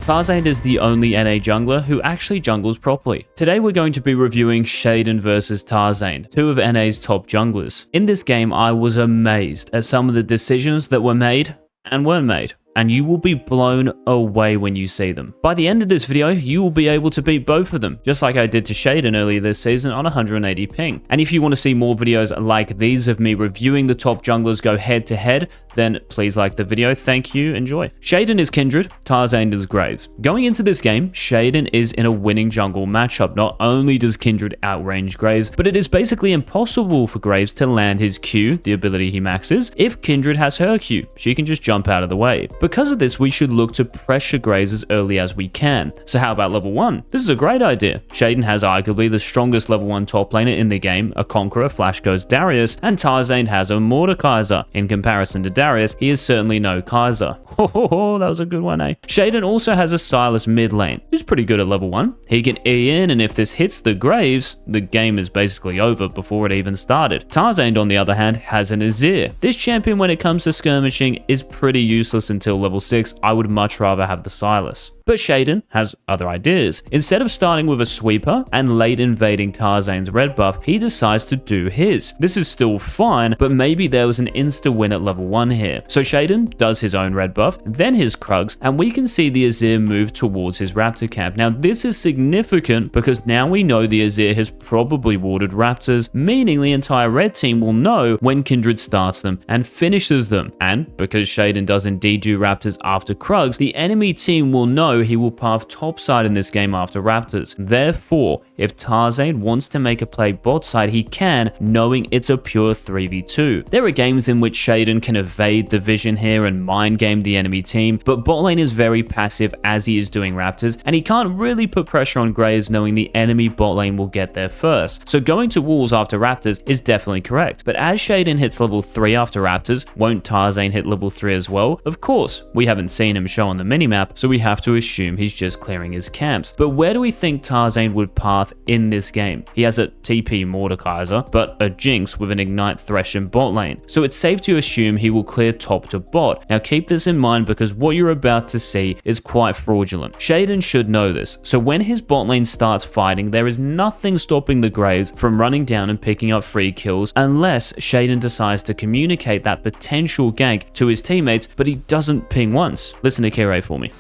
Tarzaned is the only NA jungler who actually jungles properly. Today we're going to be reviewing Sheiden versus Tarzaned, two of NA's top junglers. In this game, I was amazed at some of the decisions that were made and weren't made, and you will be blown away when you see them. By the end of this video, you will be able to beat both of them, just like I did to Sheiden earlier this season on 180 ping. And if you want to see more videos like these of me reviewing the top junglers go head to head, then please like the video. Thank you, enjoy. Sheiden is Kindred, Tarzaned is Graves. Going into this game, Sheiden is in a winning jungle matchup. Not only does Kindred outrange Graves, but it is basically impossible for Graves to land his Q, the ability he maxes, if Kindred has her Q. She can just jump out of the way. Because of this, we should look to pressure Graves as early as we can. So how about level 1? This is a great idea. Sheiden has arguably the strongest level 1 top laner in the game, a Conqueror, Flash goes Darius, and Tarzaned has a Mordekaiser. In comparison to Darius, he is certainly no Kaiser. Oh, that was a good one, eh? Sheiden also has a Sylas mid lane, who's pretty good at level 1. He can E in, and if this hits the Graves, the game is basically over before it even started. Tarzaned, on the other hand, has an Azir. This champion, when it comes to skirmishing, is pretty useless until level 6. I would much rather have the Sylas. But Sheiden has other ideas. Instead of starting with a sweeper and late invading Tarzaned's red buff, he decides to do his. This is still fine, but maybe there was an insta win at level 1 here. So Sheiden does his own red buff, then his Krugs, and we can see the Azir move towards his Raptor camp. Now this is significant because now we know the Azir has probably warded Raptors, meaning the entire red team will know when Kindred starts them and finishes them. And because Sheiden does indeed do Raptors after Krugs, the enemy team will know he will path topside in this game after Raptors. Therefore, if Tarzaned wants to make a play bot side, he can, knowing it's a pure 3v2. There are games in which Sheiden can evade the vision here and mind game the enemy team, but bot lane is very passive as he is doing Raptors, and he can't really put pressure on Graves knowing the enemy bot lane will get there first. So going to walls after Raptors is definitely correct. But as Sheiden hits level 3 after Raptors, won't Tarzaned hit level 3 as well? Of course, we haven't seen him show on the minimap, so we have to assume he's just clearing his camps. But where do we think Tarzaned would path in this game? He has a TP Mordekaiser, but a Jinx with an Ignite Thresh in bot lane. So it's safe to assume he will clear top to bot. Now keep this in mind because what you're about to see is quite fraudulent. Sheiden should know this. So when his bot lane starts fighting, there is nothing stopping the Graves from running down and picking up free kills unless Sheiden decides to communicate that potential gank to his teammates, but he doesn't ping once. Listen to Kire for me.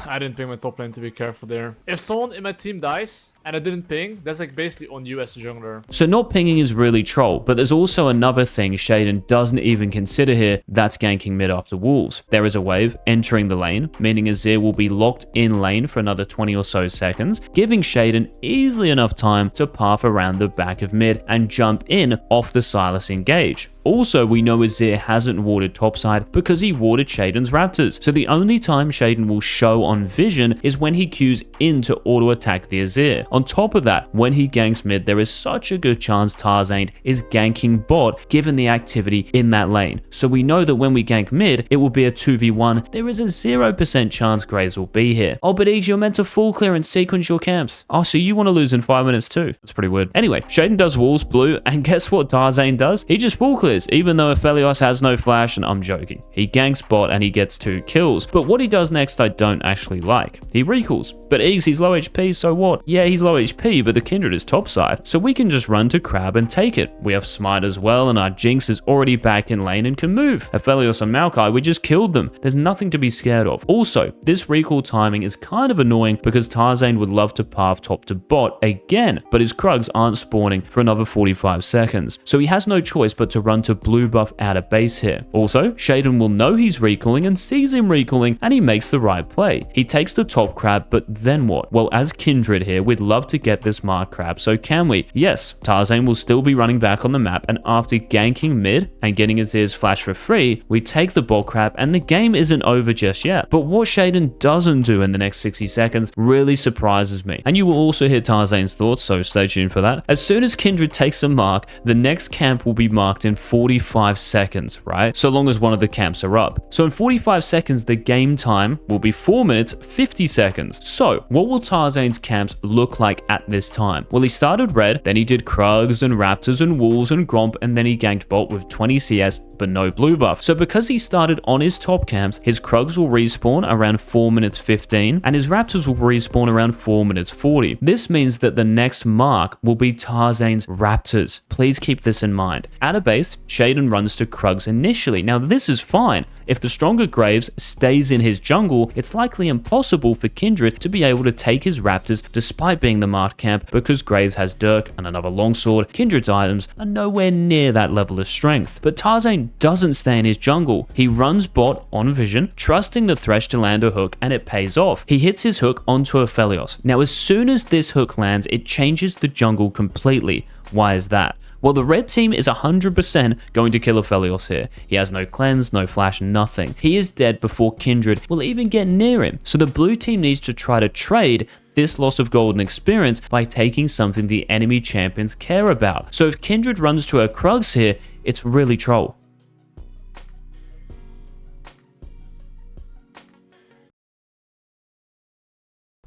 I didn't ping my top lane, to be careful there. If someone in my team dies and I didn't ping, that's like basically on you as a jungler. So not pinging is really troll, but there's also another thing Sheiden doesn't even consider here, that's ganking mid after wolves. There is a wave entering the lane, meaning Azir will be locked in lane for another 20 or so seconds, giving Sheiden easily enough time to path around the back of mid and jump in off the Sylas engage. Also, we know Azir hasn't warded topside because he warded Sheiden's Raptors, so the only time Sheiden will show on vision is when he queues in to auto-attack the Azir. On top of that, when he ganks mid, there is such a good chance Tarzaned is ganking bot given the activity in that lane. So we know that when we gank mid, it will be a 2v1. There is a 0% chance Graves will be here. Oh, but Eagz, you're meant to full clear and sequence your camps. Oh, so you want to lose in 5 minutes too? That's pretty weird. Anyway, Sheiden does walls blue, and guess what Tarzaned does? He just full clears. Even though Aphelios has no flash, and I'm joking. He ganks bot and he gets 2 kills. But what he does next I don't actually like. He recalls. But Eagz, he's low HP, so what? Yeah, he's low HP, but the Kindred is topside. So we can just run to Crab and take it. We have Smite as well, and our Jinx is already back in lane and can move. Aphelios and Maokai, we just killed them. There's nothing to be scared of. Also, this recall timing is kind of annoying because Tarzaned would love to path top to bot again, but his Krugs aren't spawning for another 45 seconds. So he has no choice but to run to blue buff outer base here. Also, Sheiden will know he's recalling and sees him recalling, and he makes the right play. He takes the top crab, but then what? Well, as Kindred here, we'd love to get this mark crab, so can we? Yes, Tarzaned will still be running back on the map, and after ganking mid and getting Azir's flash for free, we take the bot crab, and the game isn't over just yet. But what Sheiden doesn't do in the next 60 seconds really surprises me. And you will also hear Tarzaned's thoughts, so stay tuned for that. As soon as Kindred takes a mark, the next camp will be marked in 45 seconds, right? So long as one of the camps are up. So in 45 seconds, the game time will be 4 minutes, 50 seconds. So what will Tarzaned's camps look like at this time? Well, he started red, then he did Krugs and Raptors and Wolves and Gromp, and then he ganked bot with 20 CS, but no blue buff. So because he started on his top camps, his Krugs will respawn around 4 minutes 15, and his Raptors will respawn around 4 minutes 40. This means that the next mark will be Tarzaned's Raptors. Please keep this in mind. At a base, Sheiden runs to Krugs initially. Now this is fine. If the stronger Graves stays in his jungle, it's likely impossible for Kindred to be able to take his Raptors despite being the marked camp, because Graves has Dirk and another longsword. Kindred's items are nowhere near that level of strength. But Tarzaned doesn't stay in his jungle. He runs bot on vision, trusting the Thresh to land a hook, and it pays off. He hits his hook onto Aphelios. Now as soon as this hook lands, it changes the jungle completely. Why is that? Well, the red team is 100% going to kill Aphelios here. He has no cleanse, no flash, nothing. He is dead before Kindred will even get near him. So the blue team needs to try to trade this loss of golden experience by taking something the enemy champions care about. So if Kindred runs to her Krugs here, it's really troll.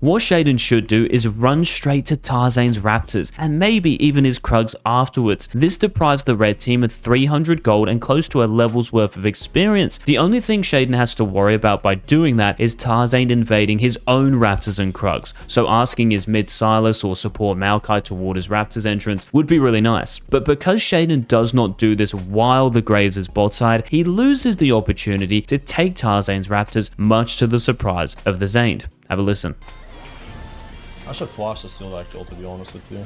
What Sheiden should do is run straight to Tarzaned's Raptors, and maybe even his Krugs afterwards. This deprives the red team of 300 gold and close to a level's worth of experience. The only thing Sheiden has to worry about by doing that is Tarzaned invading his own Raptors and Krugs, so asking his mid Silas or support Maokai toward his Raptors entrance would be really nice. But because Sheiden does not do this while the Graves is bot side, he loses the opportunity to take Tarzaned's Raptors, much to the surprise of the Zaned. Have a listen. I should flash to steal that kill, to be honest with you.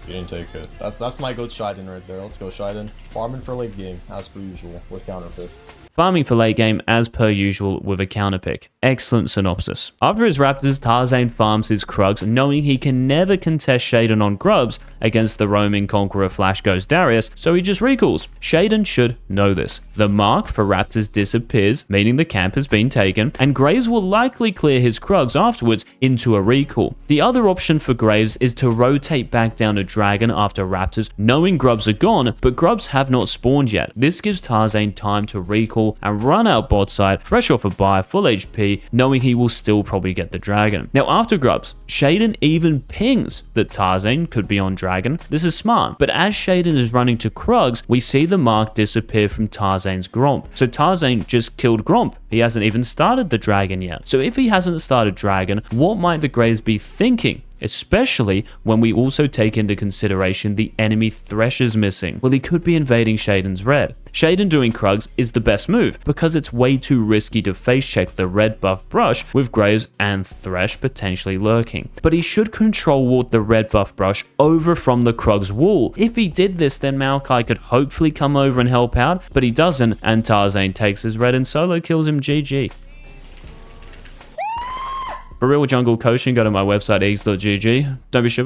You didn't take it. That's my good Sheiden right there. Let's go, Sheiden. Farming for late game, as per usual, with counterpick. Farming for late game as per usual with a counter pick. Excellent synopsis. After his Raptors, Tarzaned farms his Krugs, knowing he can never contest Sheiden on Grubs against the roaming Conqueror Flash Ghost Darius, so he just recalls. Sheiden should know this. The mark for Raptors disappears, meaning the camp has been taken, and Graves will likely clear his Krugs afterwards into a recall. The other option for Graves is to rotate back down a Dragon after Raptors, knowing Grubs are gone, but Grubs have not spawned yet. This gives Tarzaned time to recall and run out bot side, fresh off a buy, full HP, knowing he will still probably get the Dragon. Now after Grubs, Sheiden even pings that Tarzaned could be on Dragon. This is smart, but as Sheiden is running to Krugs, we see the mark disappear from Tarzaned's Gromp. So Tarzaned just killed Gromp. He hasn't even started the Dragon yet. So if he hasn't started Dragon, what might the Graves be thinking? Especially when we also take into consideration the enemy Thresh is missing. Well, he could be invading Shaiden's red. Sheiden doing Krugs is the best move, because it's way too risky to face check the red buff brush with Graves and Thresh potentially lurking. But he should control ward the red buff brush over from the Krugs wall. If he did this, then Maokai could hopefully come over and help out, but he doesn't, and Tarzaned takes his red and solo kills him. GG. For real jungle coaching, go to my website eagz.gg. Don't be shy.